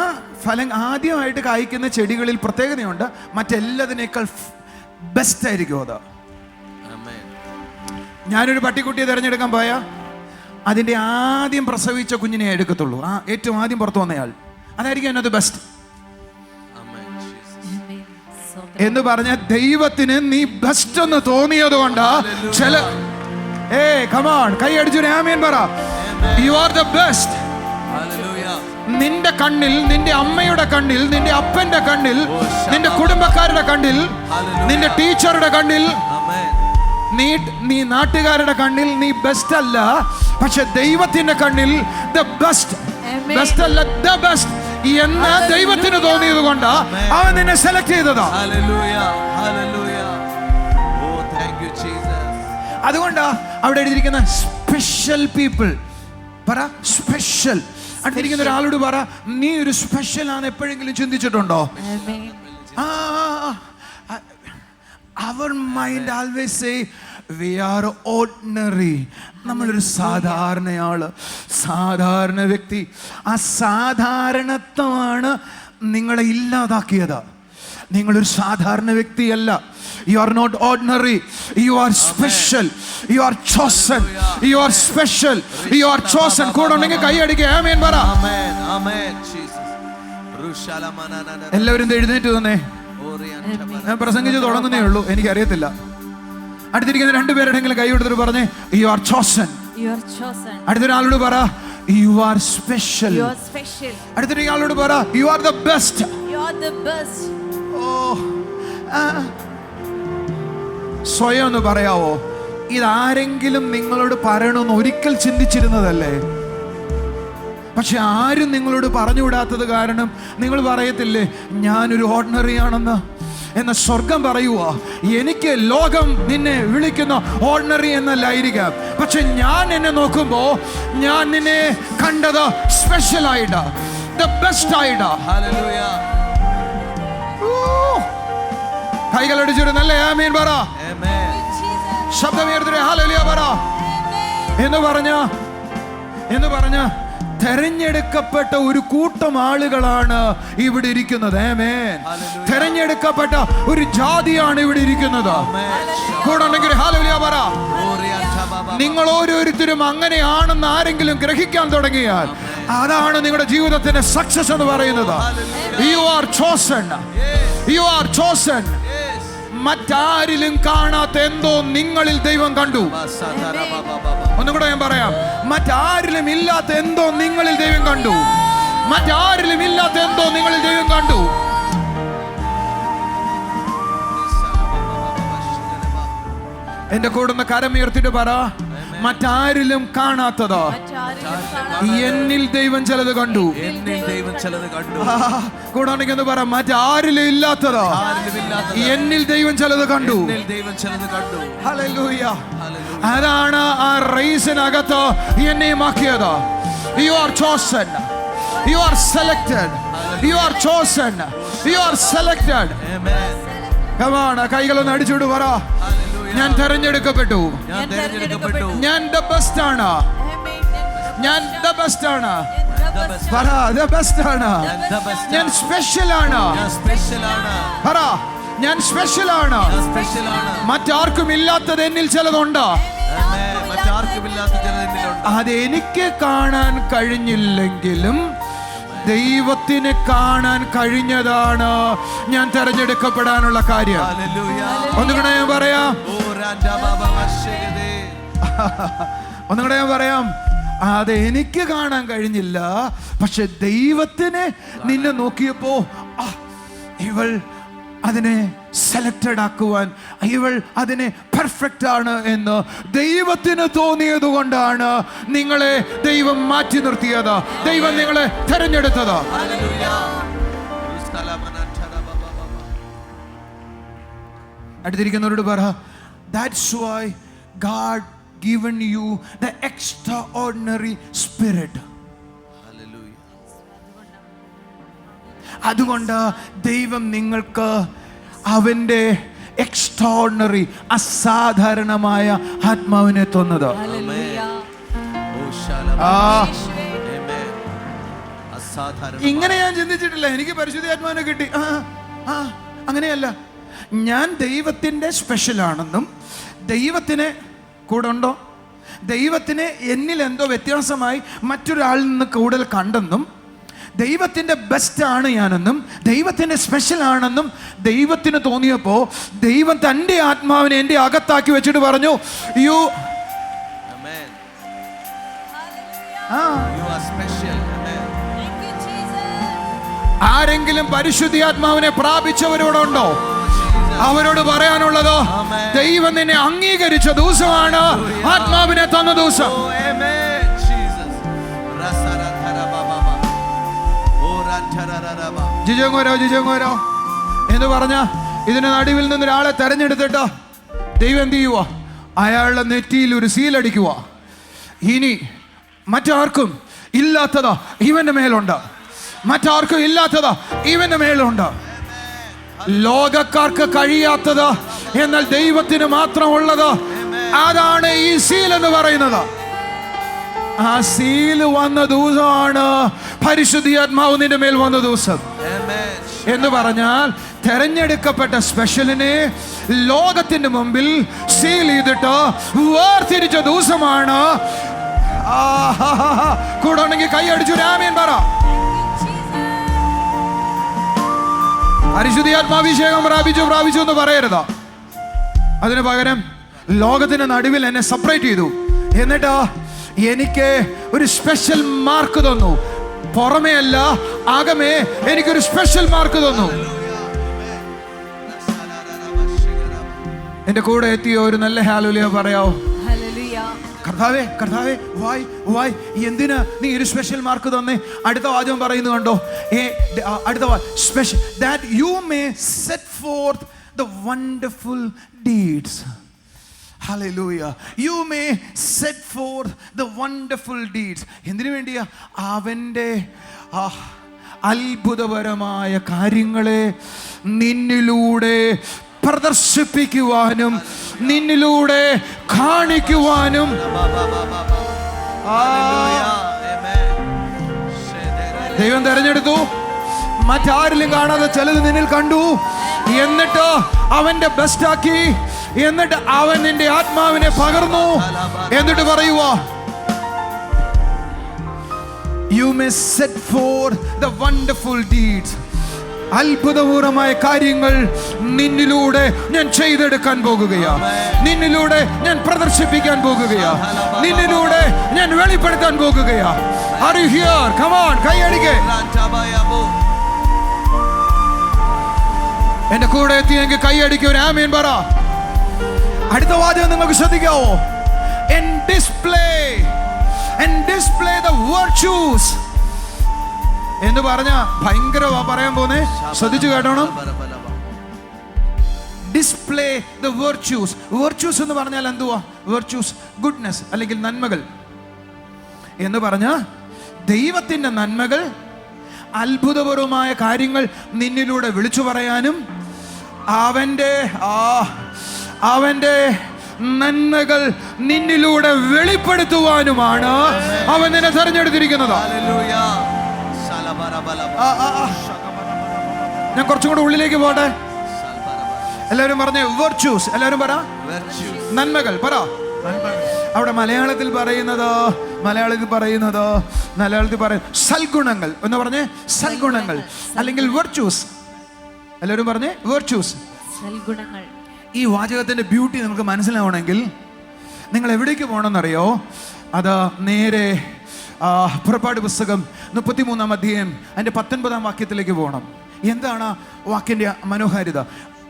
ഫലം ആദ്യമായിട്ട് കായ്ക്കുന്ന ചെടികളിൽ പ്രത്യേകതയുണ്ട്, മറ്റെല്ലാതിനേക്കാൾ ബെസ്റ്റ് ആയിരിക്കും അത്. ഞാനൊരു പട്ടിക്കുട്ടിയെ തിരഞ്ഞെടുക്കാൻ പോയാൽ അതിൻ്റെ ആദ്യം പ്രസവിച്ച കുഞ്ഞിനെ എടുക്കത്തുള്ളൂ. ഏറ്റവും ആദ്യം പുറത്തു വന്നയാൾ അതായിരിക്കും അതിനകത്ത് ബെസ്റ്റ് എന്ന് പറഞ്ഞ ദൈവത്തിന് നീ ബെസ്റ്റ് എന്ന് തോന്നിയത് കൊണ്ട് ചില കമാൺ കൈ അടിച്ചു ആമേൻ പറ. U are the best. നിന്റെ കണ്ണിൽ, നിന്റെ അമ്മയുടെ കണ്ണിൽ, നിന്റെ അപ്പന്റെ കണ്ണിൽ, നിന്റെ കുടുംബക്കാരുടെ കണ്ണിൽ, നിന്റെ ടീച്ചറുടെ കണ്ണിൽ, നീ നാട്ടുകാരുടെ കണ്ണിൽ നീ ബെസ്റ്റ് അല്ല, പക്ഷെ ദൈവത്തിന്റെ കണ്ണിൽ ദ ബെസ്റ്റ് അല്ല, ദ ബെസ്റ്റ് എന്ന് ദൈവത്തിന് തോന്നിയത് കൊണ്ട് അവൻ നിന്നെ സെലക്ട് ചെയ്തതാ. അതുകൊണ്ടാ അവിടെ എഴുതിയിരിക്കുന്ന സ്പെഷ്യൽ പീപ്പിൾ. പറ സ്പെഷ്യൽ. അടുത്തിരിക്കുന്ന ഒരാളോട് പറ, നീ ഒരു സ്പെഷ്യൽ ആണ് എപ്പോഴെങ്കിലും ചിന്തിച്ചിട്ടുണ്ടോ? Our mind always say we are ordinary. നമ്മളൊരു സാധാരണയാള്, സാധാരണ വ്യക്തി. ആ സാധാരണത്വമാണ് നിങ്ങളെ ഇല്ലാതാക്കിയത്. നിങ്ങളൊരു സാധാരണ വ്യക്തിയല്ല. You are not ordinary. You are special. You are chosen. You are special. You are chosen. കൂടെ ഉണ്ടെങ്കിൽ കൈ അടിക്കുക, ആമേൻ പറ. എല്ലാവരും എഴുന്നേറ്റ് തന്നെ. ഞാൻ പ്രസംഗിച്ച് തുടങ്ങുന്നേ ഉള്ളൂ, എനിക്കറിയത്തില്ല. അടുത്തിരിക്കുന്ന രണ്ടുപേരുടെങ്കിലും കൈ കൊടുത്തിട്ട് പറഞ്ഞേ, യു ആർ ചോസൻ. അടുത്തൊരാളോട് പറ, യു ആർ സ്പെഷ്യൽ. അടുത്തൊരാളോട് പറ, യു ആർ ദ ബെസ്റ്റ്. സ്വയം ഒന്ന് പറയാവോ, ഇതാരെങ്കിലും നിങ്ങളോട് പറയണമെന്ന് ഒരിക്കൽ ചിന്തിച്ചിരുന്നതല്ലേ? പക്ഷെ ആരും നിങ്ങളോട് പറഞ്ഞുവിടാത്തത് കാരണം നിങ്ങൾ പറയത്തില്ലേ, ഞാനൊരു ഓർഡിനറി ആണെന്ന്, എന്ന സ്വർഗം പറയുക, എനിക്ക് ലോകം നിന്നെ വിളിക്കുന്ന ഓർഡിനറി എന്നല്ലായിരിക്കാം, പക്ഷെ ഞാൻ എന്നെ നോക്കുമ്പോ ഞാൻ നിന്നെ കണ്ടത് സ്പെഷ്യൽ ആയിട്ട്, ദ ബെസ്റ്റ് ആയിട്ട്. കൈകളടിച്ചൊരു നല്ല ആമേൻ പറ, ശബ്ദമേർത്തിട്ട് ഹല്ലേലൂയ പറ എന്ന് പറഞ്ഞ തെരഞ്ഞെടുക്കപ്പെട്ട ഒരു കൂട്ടം ആളുകളാണ് ഇവിടെ ഇരിക്കുന്നത്. ആമേൻ. തെരഞ്ഞെടുക്കപ്പെട്ട ഒരു ജാതിയാണ് ഇവിടെ ഇരിക്കുന്നത്. കൂടെണ്ടെങ്കിൽ ഹല്ലേലൂയ പറ. നിങ്ങൾ ഓരോരുത്തരും അങ്ങനെയാണെന്ന് ആരെങ്കിലും ഗ്രഹിക്കാൻ തുടങ്ങിയാൽ അതാണ് നിങ്ങളുടെ ജീവിതത്തിന്റെ സക്സസ് എന്ന് പറയുന്നത്. You are chosen, you are chosen. മറ്റാരിലും കാണാത്ത എന്തോ നിങ്ങളിൽ ദൈവം കണ്ടു. ഒന്നും കൂടെ ഞാൻ പറയാം, മറ്റാരിലും ഇല്ലാത്ത എന്തോ നിങ്ങളിൽ ദൈവം കണ്ടു. മറ്റാരിലും ഇല്ലാത്ത എന്തോ നിങ്ങളിൽ ദൈവം കണ്ടു. എന്റെ കൂടുന്ന കരമുയർത്തിട്ട് പറ, മറ്റാരിലും കാണാത്തതോ എന്നിൽ ദൈവം ചിലത് കണ്ടു. കൂടാണെങ്കിൽ എന്ന് പറ, മറ്റാരിലും ഇല്ലാത്തതോ എന്നിൽ ദൈവം ചിലത് കണ്ടു. ഹല്ലേലൂയ. അതാണ് ആ റേസിനകത്ത് എന്നെയുമാക്കിയത്. You are chosen, you are selected, you are chosen, you are selected. കൈകളൊന്ന് അടിച്ചുകൊണ്ട് പറ, ഞാൻ തെരഞ്ഞെടുക്കപ്പെട്ടു, ഞാൻ ദ ബെസ്റ്റ് ആണ്, ഞാൻ ദ ബെസ്റ്റ് ആണ്. പറ, ദ ബെസ്റ്റ് ആണ്, ഞാൻ സ്പെഷ്യൽ ആണ്. പറ, ഞാൻ സ്പെഷ്യൽ ആണ്. മറ്റാർക്കും ഇല്ലാത്തത് എന്നിൽ ചിലതുണ്ട്. അതെനിക്ക് കാണാൻ കഴിഞ്ഞില്ലെങ്കിലും ദൈവത്തിന് കാണാൻ കഴിഞ്ഞതാണ് ഞാൻ തെരഞ്ഞെടുക്കപ്പെടാനുള്ള കാര്യം. ഒന്നുകൂടെ ഞാൻ പറയാം, ഒന്നുകൂടെ ഞാൻ പറയാം, അത് എനിക്ക് കാണാൻ കഴിഞ്ഞില്ല, പക്ഷെ ദൈവത്തിന് നിന്നെ നോക്കിയപ്പോ ഇവൾ അതിനെ സെലക്റ്റഡ് ആക്കുവാൻ, ഇവൾ അതിനെ പെർഫെക്റ്റ് ആണ് എന്ന് ദൈവത്തിന് തോന്നിയത് കൊണ്ടാണ് നിങ്ങളെ ദൈവം മാറ്റി നിർത്തിയത്, ദൈവം നിങ്ങളെ തെരഞ്ഞെടുത്തത്. അടുത്തിരിക്കുന്നവരോട് പറ, that's why God given you the extraordinary spirit. അതുകൊണ്ട് ദൈവം നിങ്ങൾക്ക് അവന്റെ എക്സ്ട്രാordinary അസാധാരണമായ ആത്മാവിനെ തന്നത്. ഇങ്ങനെ ഞാൻ ചിന്തിച്ചിട്ടില്ല, എനിക്ക് പരിശുദ്ധ ആത്മാവിനെ കിട്ടി. അങ്ങനെയല്ല, ഞാൻ ദൈവത്തിന്റെ സ്പെഷ്യൽ ആണെന്നും ദൈവത്തിന് കൂടെ ഉണ്ടോ, ദൈവത്തിന് എന്നിൽ എന്തോ വ്യത്യാസമായി മറ്റൊരാളിൽ നിന്ന് കൂടുതൽ കണ്ടെന്നും ദൈവത്തിന്റെ ബെസ്റ്റ് ആണ് ഞാനെന്നും ദൈവത്തിന്റെ സ്പെഷ്യൽ ആണെന്നും ദൈവത്തിന് തോന്നിയപ്പോ ദൈവം തന്റെ ആത്മാവിനെ എന്റെ അകത്താക്കി വെച്ചിട്ട് പറഞ്ഞു, യു ആരെങ്കിലും പരിശുദ്ധാത്മാവിനെ പ്രാപിച്ചവരോടുണ്ടോ? അവരോട് പറയാനുള്ളത്, ദൈവം നിന്നെ അംഗീകരിച്ച ദിവസമാണ്, ആത്മാവിനെ തന്ന ദിവസം. ജിജോങ്ങോരോ എന്ന് പറഞ്ഞ ഇതിന്റെ നടുവിൽ നിന്ന് ഒരാളെ തെരഞ്ഞെടുത്തിട്ട് ദൈവം എന്ത് ചെയ്യുക? അയാളുടെ നെറ്റിയിൽ ഒരു സീലടിക്കുക. ഇനി മറ്റാർക്കും ഇല്ലാത്തത് ഇവന്റെ മേലുണ്ട്, മറ്റാർക്കും ഇല്ലാത്തത് ഇവന്റെ മേലുണ്ട്. ലോകക്കാർക്ക് കഴിയാത്തത് എന്നാൽ ദൈവത്തിന് മാത്രമുള്ളത്, അതാണ് ഈ സീൽ എന്ന് പറയുന്നത്. ആ സീല് വന്ന ദിവസമാണ് പരിശുദ്ധാത്മാവ് നിന്റെ മേൽ വന്ന ദിവസം. എന്ന് പറഞ്ഞാൽ തെരഞ്ഞെടുക്കപ്പെട്ട സ്പെഷ്യലിനെ ലോകത്തിന്റെ മുമ്പിൽ സീൽ ചെയ്തിട്ട് വേർതിരിച്ച ദിവസമാണ്. കൂടെ ഉണ്ടെങ്കിൽ കൈ അടിച്ചു ആമേൻ പറ. പരിശുദ്ധാത്മാഭിഷേകം പ്രാപിച്ചു എന്ന് പറയരുത്. അതിന് പകരം ലോകത്തിന്റെ നടുവിൽ എന്നെ സെപ്പറേറ്റ് ചെയ്തു, എന്നിട്ട് എനിക്ക് ഒരു സ്പെഷ്യൽ മാർക്ക് തന്നു. പുറമേ അല്ല, അകമേ എനിക്കൊരു സ്പെഷ്യൽ മാർക്ക് തന്നു. എന്റെ കൂടെ എത്തിയോ? ഒരു നല്ല ഹല്ലേലൂയ പറയാവോ? കർത്താവേ കർത്താവേ വായ് എന്തിന് നീ ഒരു സ്പെഷ്യൽ മാർക്ക് തന്നെ? അടുത്ത വാചകം പറയുന്നത് കണ്ടോ? അടുത്ത special that you may set fourth the wonderful deeds. Hallelujah. You may set forth the wonderful deeds. എന്തിനു വേണ്ടിയാ? അവൻ്റെ അത്ഭുതപരമായ കാര്യങ്ങളെ നിന്നിലൂടെ പ്രദർശിപ്പിക്കുവാനും നിന്നിലൂടെ കാണിക്കുവാനും. ദൈവം തെരഞ്ഞെടുത്തു. മറ്റാരിലും കാണാതെ ചിലത് നിന്നിൽ കണ്ടു. എന്നിട്ട് അവന്റെ ബെസ്റ്റാക്കി. എന്നിട്ട് അവൻ നിന്റെ ആത്മാവിനെ പകർന്നു. എന്നിട്ട് പറയുവാ, You may set forth the wonderful deeds. അത്ഭുതപൂർവമായ കാര്യങ്ങൾ നിന്നിലൂടെ ഞാൻ ചെയ്തെടുക്കാൻ പോകുകയാ. നിന്നിലൂടെ ഞാൻ പ്രദർശിപ്പിക്കാൻ പോകുകയാ. നിന്നിലൂടെ ഞാൻ വെളിപ്പെടുത്താൻ പോകുകയാ. Are you here? Come on, കൈയടിക്ക്. എന്റെ കൂടെ എത്തിയെങ്കിൽ കൈയടിക്ക്, ഒരു ആമേൻ പറ. അടുത്ത വാചകം നിങ്ങൾക്ക് ശ്രദ്ധിക്കാവോ? And display the virtues എന്ന് പറഞ്ഞ ഭയങ്കര പറയാൻ പോന്നേ, ശ്രദ്ധിച്ചു കേട്ടോണം. Display the virtues. വെർച്യൂസ് എന്ന് പറഞ്ഞാൽ എന്തുവാ? വെർച്യൂസ് ഗുഡ്നെസ് അല്ലെങ്കിൽ നന്മകൾ എന്ന് പറഞ്ഞ ദൈവത്തിന്റെ നന്മകൾ, അത്ഭുതപരമായ കാര്യങ്ങൾ നിന്നിലൂടെ വിളിച്ചു പറയാനും അവന്റെ നന്മകൾ നിന്നിലൂടെ വെളിപ്പെടുത്തുവാനുമാണ് അവൻ നിന്നെ തെരഞ്ഞെടുത്തിരിക്കുന്നത്. ഞാൻ കുറച്ചും കൂടെ ഉള്ളിലേക്ക് പോട്ടെ. എല്ലാവരും പറഞ്ഞേ വെർച്യൂസ്. എല്ലാവരും പറ നന്മകൾ. പറ. അവിടെ മലയാളത്തിൽ പറയും സൽഗുണങ്ങൾ എന്ന് പറഞ്ഞേ. സൽഗുണങ്ങൾ അല്ലെങ്കിൽ വെർച്യൂസ്. എല്ലാവരും പറഞ്ഞേ വെർച്യൂസ്. ഈ വാചകത്തിന്റെ ബ്യൂട്ടി നമുക്ക് മനസ്സിലാവണമെങ്കിൽ നിങ്ങൾ എവിടേക്ക് പോകണമെന്നറിയോ? അത് നേരെ പുറപ്പാട് പുസ്തകം 33-ാം അധ്യായം അതിന്റെ 19-ാം വാക്യത്തിലേക്ക് പോകണം. എന്താണ് വാക്യന്റെ മനോഹാരിത?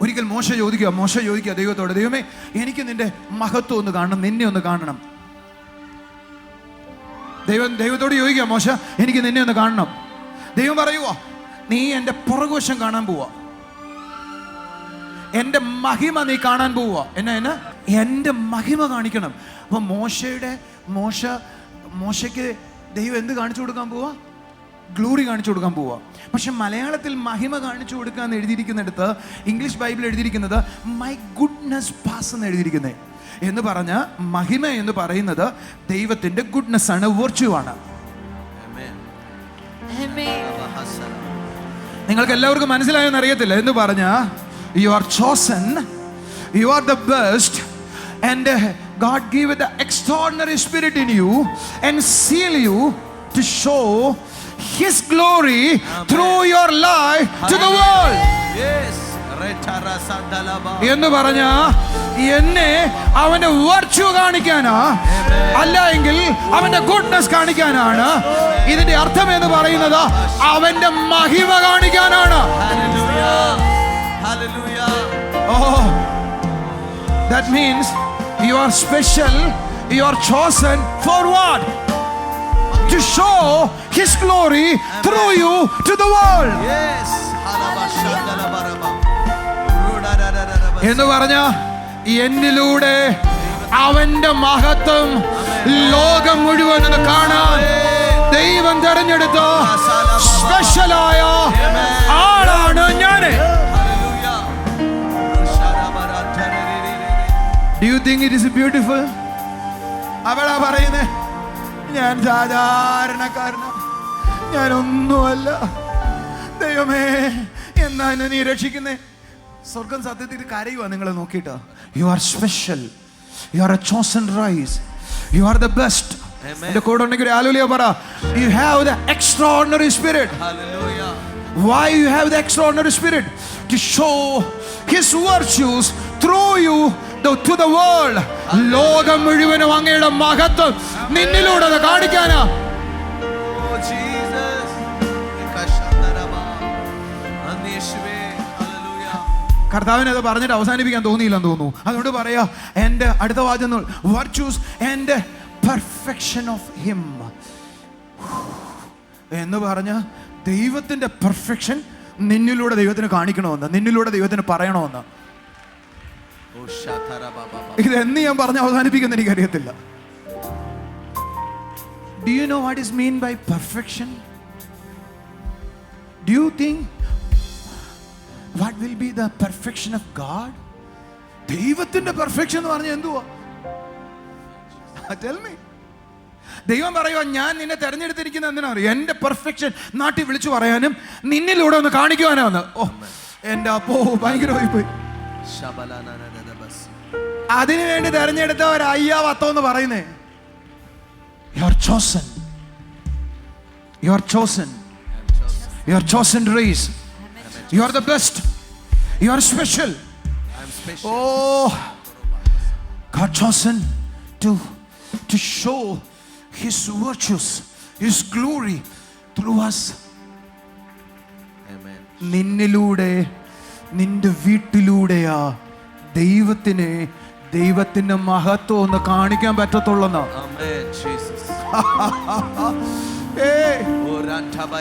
ഒരിക്കൽ മോശ ചോദിക്കുക ദൈവത്തോട്, ദൈവമേ എനിക്ക് നിന്റെ മഹത്വം ഒന്ന് കാണണം, നിന്നെ ഒന്ന് കാണണം. ദൈവത്തോട് ചോദിക്കുക, മോശ എനിക്ക് നിന്നെ ഒന്ന് കാണണം. ദൈവം പറയുവാ, നീ എൻ്റെ പുറകുവശം കാണാൻ പോവാ, എൻ്റെ മഹിമ നീ കാണാൻ പോവുക. എൻ്റെ മഹിമ കാണിക്കണം. അപ്പൊ മോശയ്ക്ക് ദൈവം എന്ത് കാണിച്ചു കൊടുക്കാൻ പോവാ? ഗ്ലോറി കാണിച്ചു കൊടുക്കാൻ പോവാ. പക്ഷെ മലയാളത്തിൽ മഹിമ കാണിച്ചു കൊടുക്കാൻ എഴുതിയിരിക്കുന്നിടത്ത് ഇംഗ്ലീഷ് ബൈബിൾ എഴുതിയിരിക്കുന്നത് മൈ ഗുഡ്നെസ് പാസ് എന്ന് എഴുതിയിരിക്കുന്നത്. എന്ന് പറഞ്ഞ മഹിമ എന്ന് പറയുന്നത് ദൈവത്തിന്റെ ഗുഡ്നെസ് ആണ്, വെർച്യു ആണ്. നിങ്ങൾക്ക് എല്ലാവർക്കും മനസ്സിലായെന്ന് അറിയത്തില്ല. എന്ന് പറഞ്ഞ you are chosen, you are the best, and God gave the extraordinary spirit in you and seal you to show His glory. Amen. Through your life. Hallelujah. To the world. Yes. എന്ന് പറഞ്ഞ എന്നെ അവന്റെ വെർച്യു കാണിക്കാനാ, അല്ല എങ്കിൽ അവന്റെ ഗുഡ്നെസ് കാണിക്കാനാണ്. ഇതിന്റെ അർത്ഥം എന്ന് പറയുന്നത് അവന്റെ മഹിമ കാണിക്കാനാണ്. Hallelujah. Oh, that means you are special, you are chosen for what? To show His glory. Amen. Through you to the world. Yes. എന്ന് പറഞ്ഞ എന്നിലൂടെ അവന്റെ മഹത്വം ലോകം മുഴുവൻ കാണാൻ ദൈവം തെരഞ്ഞെടുത്ത സ്പെഷ്യലായ ആളാണ് ഞാൻ. Do you think it is beautiful? അവളാ പറയുന്നേ, ഞാൻ സാധാരണക്കാരനാ, ഞാനൊന്നുമല്ല, ദൈവമേ എന്നാ എന്നെ നീ രക്ഷിക്കുന്നേ. സ്വർഗം സത്യത്തിൽ കരയുവാ നിങ്ങളെ നോക്കിയിട്ട്. You are special, you are a chosen race, you are the best. എന്റെ കൂടെ ഉണ്ടെങ്കിൽ ഹല്ലേലൂയ പറ. You have the extraordinary spirit. Hallelujah. Why you have the extraordinary spirit? To show His virtues through you to the world. ലോകം മുഴുവനും അങ്ങയുടെ മഹത്വം നിന്നിലൂടെ കാണിക്കാനാ. കർത്താവിനെ അത് പറഞ്ഞിട്ട് അവസാനിപ്പിക്കാൻ തോന്നിയില്ലെന്ന് തോന്നുന്നു. അതുകൊണ്ട് പറയാ, എൻ്റെ അടുത്ത വാചകം virtues and perfection of him എന്ന് പറഞ്ഞ ദൈവത്തിന്റെ പെർഫെക്ഷൻ നിന്നിലൂടെ ദൈവത്തിന് കാണിക്കണമെന്ന്, നിന്നിലൂടെ ദൈവത്തിന് പറയണമെന്ന്. ഇതെന്ന് ഞാൻ പറഞ്ഞ് അവസാനിപ്പിക്കുന്ന എനിക്കറിയത്തില്ല. Do you know what is mean by perfection? Do you think what will be the perfection of God? ദൈവത്തിന്റെ പെർഫെക്ഷൻ എന്ന് പറഞ്ഞാൽ എന്തുവാ? Tell me. ദൈവം പറയുക, ഞാൻ നിന്നെ തെരഞ്ഞെടുത്തിരിക്കുന്നത് എന്തിനാ അറിയോ? എന്റെ പെർഫെക്ഷൻ നാട്ടിൽ വിളിച്ചു പറയാനും നിന്നിലൂടെ ഒന്ന് കാണിക്കുവാനാണ്. ഓ എന്റെ അപ്പോ ഭയങ്കരമായി പോയി. അതിനു വേണ്ടി തെരഞ്ഞെടുത്ത ഒരു അയ്യാവത്തോ എന്ന് പറയുന്നേ. You are chosen. You are chosen. You are chosen race. You are the best. You are special. Oh, God chosen to show His virtues, His glory through us. Amen. നിന്നിലൂടെ, നിന്റെ വീട്ടിലൂടെയാ ദൈവത്തിന് ദൈവത്തിന്റെ മഹത്വം ഒന്ന് കാണിക്കാൻ പറ്റത്തുള്ളൂ.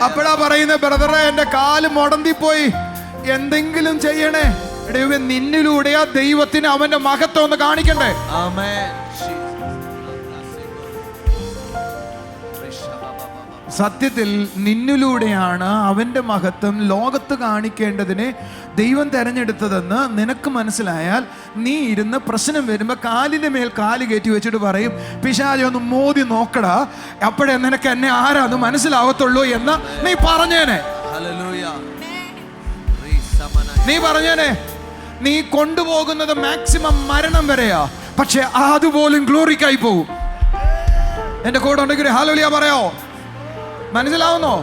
അപ്പോഴാ പറയുന്നത്, ബ്രദറെ എന്റെ കാല് മുടന്തി പോയി, എന്തെങ്കിലും ചെയ്യണേ. നിന്നിലൂടെയാ ദൈവത്തിന് അവന്റെ മഹത്വം ഒന്ന് കാണിക്കണ്ടേ. സത്യത്തിൽ നിന്നിലൂടെയാണ് അവന്റെ മഹത്വം ലോകത്ത് കാണിക്കേണ്ടതിനെ ദൈവം തെരഞ്ഞെടുത്തതെന്ന് നിനക്ക് മനസ്സിലായാൽ, നീ ഇരുന്ന് പ്രശ്നം വരുമ്പോൾ കാലിന്റെ മേൽ കാല് കയറ്റി വെച്ചിട്ട് പറയും, പിശാചേ ഒന്ന് മോദി നോക്കടാ, അപ്പോഴേ നിനക്ക് എന്നെ ആരാന്ന് മനസ്സിലാവത്തുള്ളൂ എന്ന് നീ പറഞ്ഞേനെ. നീ പറഞ്ഞേനെ. നീ കൊണ്ടുപോകുന്നത് മാക്സിമം മരണം വരെയാ, പക്ഷെ അതുപോലും ഗ്ലോറിക്കായി പോകും. എന്റെ കൂടെ ഉണ്ടെങ്കിൽ ഹല്ലേലൂയ പറയോ? മനസ്സിലാവുന്നോ?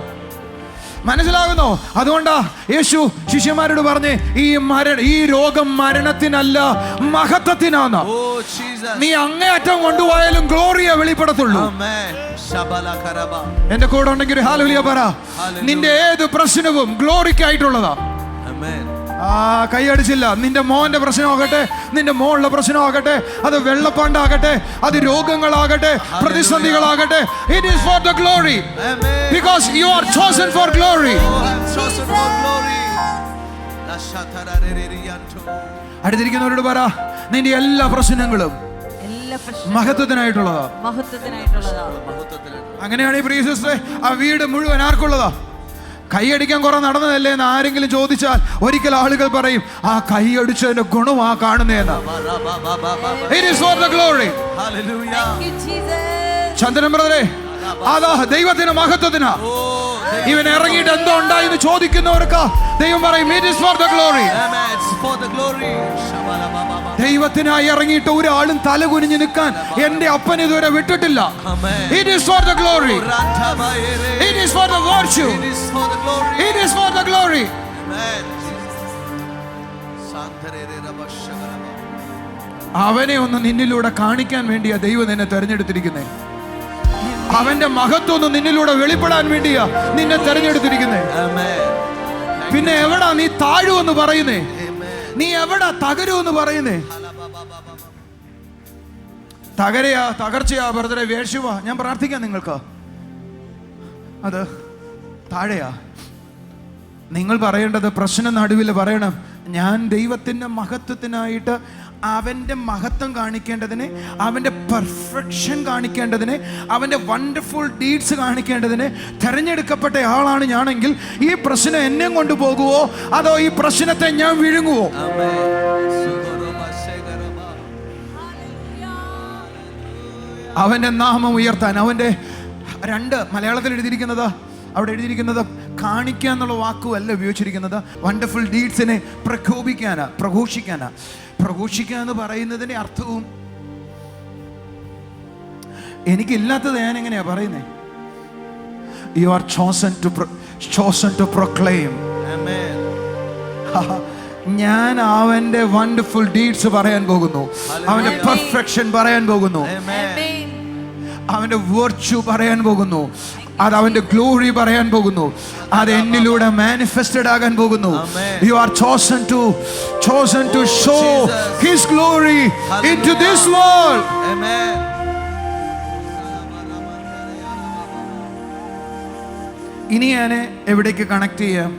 മനസ്സിലാകുന്നോ? അതുകൊണ്ടാ യേശു ശിഷ്യന്മാരോട് പറഞ്ഞേ, ഈ രോഗം മരണത്തിനല്ല മഹത്വത്തിനാണ്. നീ അങ്ങേയറ്റം കൊണ്ടുപോയാലും ഗ്ലോറിയെ വെളിപ്പെടുത്തുള്ളൂ. എന്റെ കൂടെ ഉണ്ടെങ്കിൽ ഹല്ലേലൂയ പറ. നിന്റെ ഏത് പ്രശ്നവും ഗ്ലോറിക്കായിട്ടുള്ളതാ. കൈയടിച്ചില്ല. നിന്റെ മോന്റെ പ്രശ്നമാകട്ടെ, നിന്റെ മോളുടെ പ്രശ്നമാകട്ടെ, അത് വെള്ളപ്പാണ്ടാകട്ടെ, അത് രോഗങ്ങളാകട്ടെ, പ്രതിസന്ധികളാകട്ടെ, it is for the glory, because you are chosen for glory. അടുത്തിരിക്കുന്നവരോട് പറ, നിന്റെ എല്ലാ പ്രശ്നങ്ങളും മഹത്വത്തിനായിട്ടുള്ളതാ. അങ്ങനെയാണെങ്കിൽ പ്രിയ സിസ്റ്ററെ, ആ വീട് മുഴുവൻ ആർക്കുള്ളതാ? കൈയടിക്കാൻ കുറെ നടന്നതല്ലേ എന്ന് ആരെങ്കിലും ചോദിച്ചാൽ ഒരിക്കൽ ആളുകൾ പറയും, ആ കൈയടിച്ചതിന്റെ ഗുണമാ കാണുന്നതെന്ന്. It is for the glory. ചന്ദ്രൻ ബ്രദറെ, അതാ ദൈവത്തിന്റെ മഹത്വത്തിനാ. ഇവൻ ഇറങ്ങിയിട്ട് എന്തോ ഉണ്ടായെന്ന് ചോദിക്കുന്നവർക്ക് ദൈവം പറയും, it is for the glory. ദൈവത്തിനായി ഇറങ്ങിയിട്ട് ഒരാളും തല കുനിഞ്ഞു നിൽക്കാൻ എന്റെ അപ്പൻ ഇതുവരെ വിട്ടിട്ടില്ല. It is for the glory. It is for the virtue. It is for the glory. അവനെ ഒന്ന് നിന്നിലൂടെ കാണിക്കാൻ വേണ്ടിയാ ദൈവം നിന്നെ തെരഞ്ഞെടുത്തിരിക്കുന്നേ. അവന്റെ മഹത്വം ഒന്ന് നിന്നിലൂടെ വെളിപ്പെടാൻ വേണ്ടിയാ നിന്നെ തെരഞ്ഞെടുത്തിരിക്കുന്നേ. പിന്നെ എവിടാ നീ താഴുവെന്ന് പറയുന്നേ? നീ എവിടാ തകരുമെന്ന് പറയുന്നേ? തകർച്ചയാ ബ്രദറെ, വേഴ്ചവാ. ഞാൻ പ്രാർത്ഥിക്കാം നിങ്ങൾക്ക്. അത് താഴെയാ. നിങ്ങൾ പറയേണ്ടത്, പ്രശ്ന നടുവിൽ പറയണം, ഞാൻ ദൈവത്തിന്റെ മഹത്വത്തിനായിട്ട്, അവന്റെ മഹത്വം കാണിക്കേണ്ടതിന്, അവന്റെ പെർഫെക്ഷൻ കാണിക്കേണ്ടതിന്, അവന്റെ വണ്ടർഫുൾ ഡീഡ്സ് കാണിക്കേണ്ടതിന് തെരഞ്ഞെടുക്കപ്പെട്ട ആളാണ് ഞാനെങ്കിൽ ഈ പ്രശ്നം എന്നെ കൊണ്ടുപോകുവോ അതോ ഈ പ്രശ്നത്തെ ഞാൻ വിഴുങ്ങുവോ? അവന്റെ നാമം ഉയർത്താൻ. അവന്റെ രണ്ട് മലയാളത്തിൽ എഴുതിയിരിക്കുന്നത്, അവിടെ എഴുതിയിരിക്കുന്നത് കാണിക്കുക എന്നുള്ള വാക്കുമല്ല ഉപയോഗിച്ചിരിക്കുന്നത്. വണ്ടർഫുൾ ഡീഡ്സിനെ പ്രഘോഷിക്കാനാ. പ്രഘോഷിക്കുക എന്ന് പറയുന്നതിന്റെ അർത്ഥവും എനിക്കില്ലാത്തത് ഞാൻ എങ്ങനെയാ പറയുന്നേ? You are chosen to proclaim. ഞാൻ അവന്റെ വണ്ടർഫുൾ ഡീഡ്സ് പറയാൻ പോകുന്നു, അവന്റെ പെർഫെക്ഷൻ പറയാൻ പോകുന്നു, അവന്റെ വെർച്യു പറയാൻ പോകുന്നു, അത് അവന്റെ ഗ്ലോറി പറയാൻ പോകുന്നു, അത് എന്നിലൂടെ മാനിഫെസ്റ്റഡ് ആകാൻ പോകുന്നു. You are chosen to show His glory into this world. ഇനി ഞാൻ എവിടേക്ക് കണക്ട് ചെയ്യാം?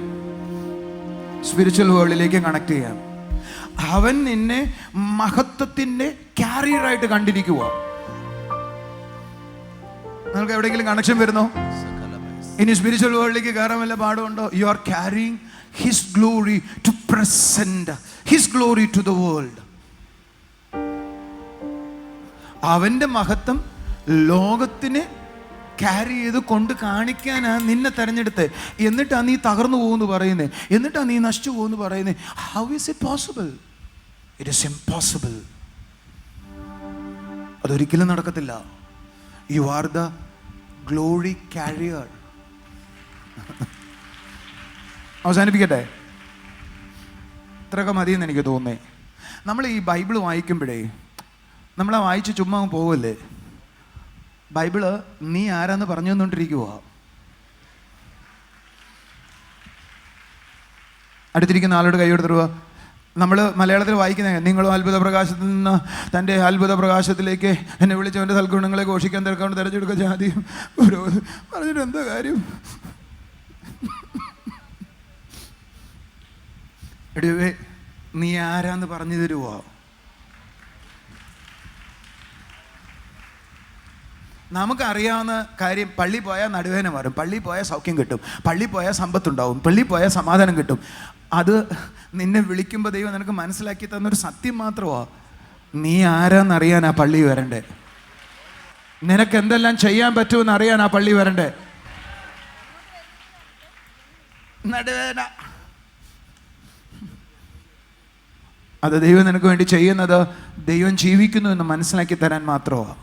സ്പിരിച്വൽ വേൾഡിലേക്ക് കണക്ട് ചെയ്യാം. അവൻ നിന്നെ മഹത്വത്തിന്റെ കാരിയറായിട്ട് കണ്ടിരിക്കുക. നിങ്ങൾക്ക് എവിടെയെങ്കിലും കണക്ഷൻ വരുന്നോ? ഇനി സ്പിരിച്വൽ വേൾഡിലേക്ക് കയറാൻ വല്ല പാടുണ്ടോ? You are carrying his glory to present his glory to the world. അവന്റെ മഹത്വം ലോകത്തിന് ക്യാരി ചെയ്ത് കൊണ്ട് കാണിക്കാനാ നിന്നെ തെരഞ്ഞെടുത്ത്. എന്നിട്ടാ നീ തകർന്നു പോകുമെന്ന് പറയുന്നേ, എന്നിട്ടാ നീ നശിച്ചു പോകുമെന്ന് പറയുന്നേ. How is it possible? It is impossible. അതൊരിക്കലും നടക്കത്തില്ല. You are the glory carrier. അവസാനിപ്പിക്കട്ടെ? ഇത്രയൊക്കെ മതിയെന്ന് എനിക്ക് തോന്നുന്നേ. നമ്മൾ ഈ ബൈബിൾ വായിക്കുമ്പോഴേ നമ്മളെ വായിച്ച് ചുമ്മാ പോവല്ലേ. ബൈബിള് നീ ആരാന്ന് പറഞ്ഞു തന്നുകൊണ്ടിരിക്കുക. അടുത്തിരിക്കുന്ന ആളോട് കൈയെടുത്തിടുക. നമ്മൾ മലയാളത്തിൽ വായിക്കുന്ന നിങ്ങളും അത്ഭുത പ്രകാശത്തിൽ നിന്ന് തൻ്റെ അത്ഭുത പ്രകാശത്തിലേക്ക് എന്നെ വിളിച്ചവൻ്റെ സൽഗുണങ്ങളെ ഘോഷിക്കാൻ തിരക്കാണ്ട് തിരഞ്ഞെടുക്കുക ജാതിയും പറഞ്ഞിട്ട് എന്താ കാര്യം? എടിവേ, നീ ആരാന്ന് പറഞ്ഞു തരുവോ? നമുക്കറിയാവുന്ന കാര്യം, പള്ളി പോയാൽ നടുവേന മാറും, പള്ളി പോയാൽ സൗഖ്യം കിട്ടും, പള്ളി പോയാൽ സമ്പത്തുണ്ടാവും, പള്ളി പോയാൽ സമാധാനം കിട്ടും. അത് നിന്നെ വിളിക്കുമ്പോൾ ദൈവം നിനക്ക് മനസ്സിലാക്കി തന്നൊരു സത്യം മാത്രമാണ്. നീ ആരാന്നറിയാൻ ആ പള്ളി വരണ്ടേ. നിനക്ക് എന്തെല്ലാം ചെയ്യാൻ പറ്റുമെന്ന് അറിയാൻ ആ പള്ളി വരണ്ടേ. നടുവേന അത് ദൈവം നിനക്ക് വേണ്ടി ചെയ്യുന്നത് ദൈവം ജീവിക്കുന്നു എന്ന് മനസ്സിലാക്കി തരാൻ മാത്രമാണ്.